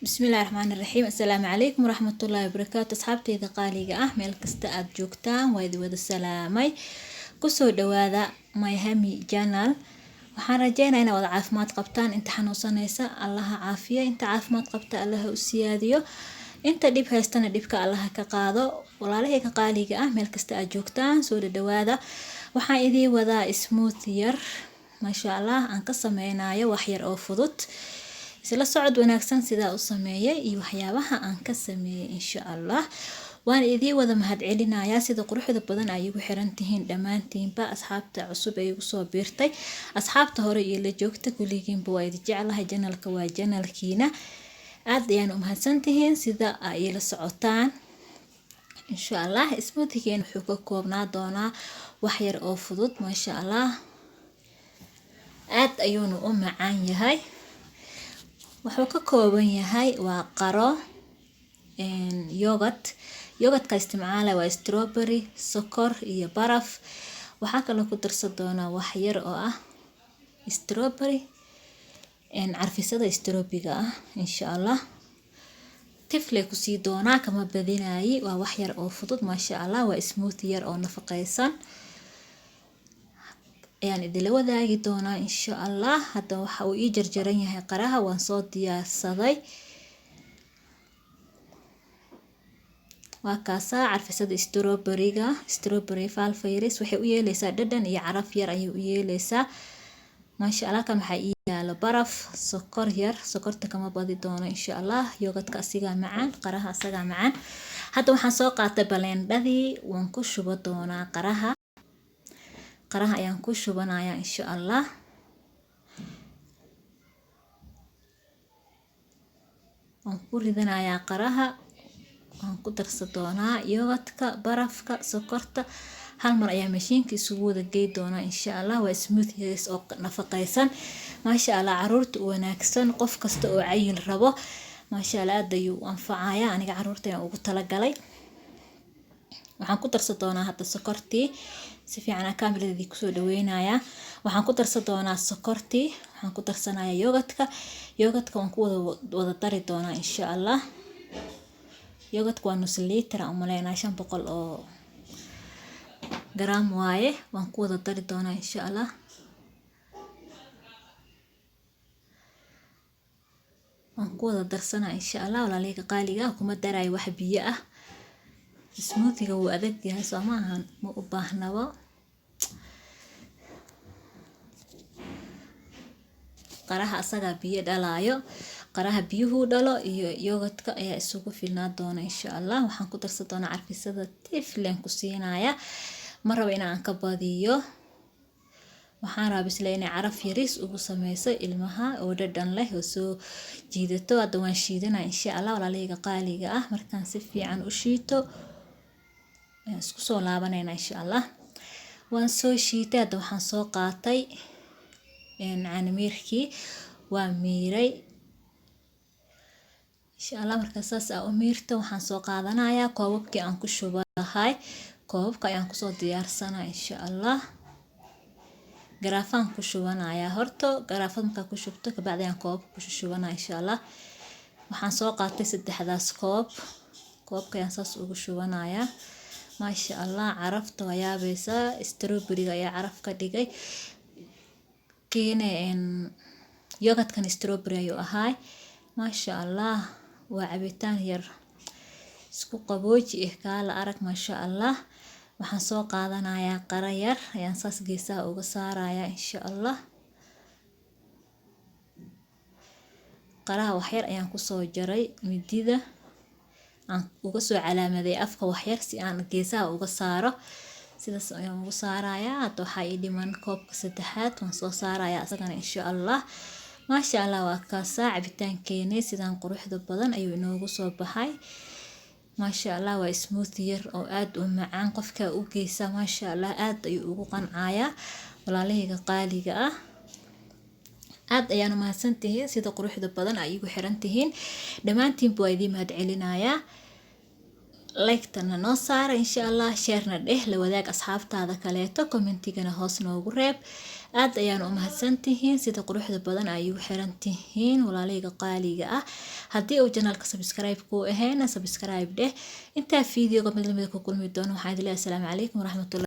بسم الله الرحمن الرحيم. السلام عليكم ورحمة الله وبركاته. أصحابتي إذا قالي ميل كستا جوجتان ويدي وذا السلامي كسو دواذا مايهامي جانال. waxaan rajeynayaa inaad wada caafimaad qabtaan inta xanuunsanaysa allaha caafiyo inta caafimaad qabta allaha u siyaadiyo inta dhib haystana dhibka allaha ka qaado walaalahay ka qaaliga ah meel kasta aad joogtaan soo dhawaada waxaan idin wadaa smoothie yar masha Allah aan ka sameynayo wax yar oo fudud isla socod wanaagsan sida u sameeyay iyo waxyaabaha aan ka sameeyay insha Allah waan idin wada mahad celinayaa sida quruxda badan ay ugu xiran tihiin dhamaantiinba asxaabta cusub ay ugu soo biirtay asxaabta hore iyo la joogta kuligiinba waa idin jecelahay channelka waa channelkiina aad ayaan u mahadsantihiin sida ay la socotaan insha Allah smoothie-geen wuxuu ka koobnaa doonaa wax yar oo fudud masha Allah aad ayuuna u macaan yahay wuxuu ka kooban yahay waa qaro yogurt ka isticmaala waa strawberry sokor iyo baraf waxa kale ku darsan doonaa wax yar oo ah strawberry carfisada strawberry-ga ah insha Allah tifle ku sii doonaa kama badinaayi waa wax yar oo fudud masha Allah waa smoothie yar oo nafaqaysan ayaan idila wadaagi doonaa insha Allah hadda waxa uu ii jarjaran yahay qaraha waan soo diyaarsaday waa kaasa carfisada strawberry falfayris waxay u yeelaysaa dhadhan iyo caraf yar ayay u yeelaysaa masha Allah kan waxa ii yaalo baraf sokor yar sokorta kama badi doono insha Allah yogurtka asiga macaan qaraha asaga macaan hadda waxaan soo qaatay blendadii waan ku shuba doonaa qaraha ayaan ku shubanayaa insha Allah waan ku ridanayaa qaraha waan ku darsan doonaa yogurtka barafka sokorta hal mar ayaa mashiinka isugu wada geey doonaa insha Allah waa smoothie oo nafaqaysan masha Allah caruurta u wanaagsan qof kasta oo cayil rabo masha Allah aad ayuu anfacayaa aniga caruurta ayaan ugu talagalay waxaan ku darsan doonaa hadda sokortii si fiican kaamiladii kusoo dhaweynayaa waxaan ku darsan doonaa sokortii waxaan ku darsanayaa yogurtka waan ku wada dari doonaa insha Allah yogurtka waa nus litir aan umaleynaa 500 oo gram waaye waan ku wada dari doonaa insha Allah waan ku wada darsanaa insha Allah walaaleyga qaaliga kuma daray wax biyo ah smoothie-ga wuu adag yahay soo maahan ma u baahnaba qaraha asaga biyo dhalaayo qaraha biyuhu dhalo iyo yogurtka ayaa isugu filnaa doona insha Allah waxaan ku darsan doonaa carfisada tiflen ku siinaya ma rabo inaan ka badiyo waxaan rabaa isla inay caraf yaris ugu sameyso ilmaha oo dhadhan leh oo soo jiidato hadda waan shiidanaa insha Allah walaaleyga qaaliga ah markaan si fiican u shiito isku soo laabanayna insha Allah waan soo shiitay hadda waxaan soo qaatay caanamirkii waa miiray insha Allah markaas saas u miirto waxaan soo qaadanayaa koobabkii aan ku shubahay koobabka ayaan ku soo diyaarsanaa insha Allah garaafaan ku shubanayaa horto garaafad marka ku shubto ka bacdi aan koobab ku shubanaa insha Allah waxaan soo qaatay 3daas koobka ayaan saas ugu shubanayaa masha Allah carafta waa yaabaysa strawberry-ga ayaa caraf ka dhigay yogurtkan strawberry ayuu ahaay masha Allah waa cabitaan yar isku qabooji kaala arag masha Allah waxaan soo qaadanayaa qara yar ayaan saas geesaha uga saarayaa insha Allah qaraha wax yar ayaan ku soo jaray midida aan uga soo calaamaday afka wax yar si aan geesaha uga saaro sidaas ayaan ugu saarayaa hadda waxa ii dhiman koobka 3aad waan soo saarayaa asagana insha Allah masha Allah waa kaasa cabitaankeena sidaan quruxda badan ayuu inoogu soo baxay masha Allah waa smoothie yar oo aad u macaan qofka u geeysa masha Allah aad ayuu ugu qancaya walaaleyga qaaliga ah aad ayaan mahadsantihiin sida quruxda badan ay igu xiran tihiin dhamaantiin waa idin mahad celinayaa like-tana noo saara insha Allah share-na dheh la wadaag asxaabtaada kaleeto commentigana hoos noogu reeb aad ayaan u mahadsantihiin sida quruxda badan ay ugu xiran tihiin walaaleyga qaaliga ah. haddii uu channelka subscribe ku ahayn subscribe dheh. intaa fiidiyoga mid lamid ku kulmi doono waxaan idin leeyahay assalaamu calaykum waraxmatullahi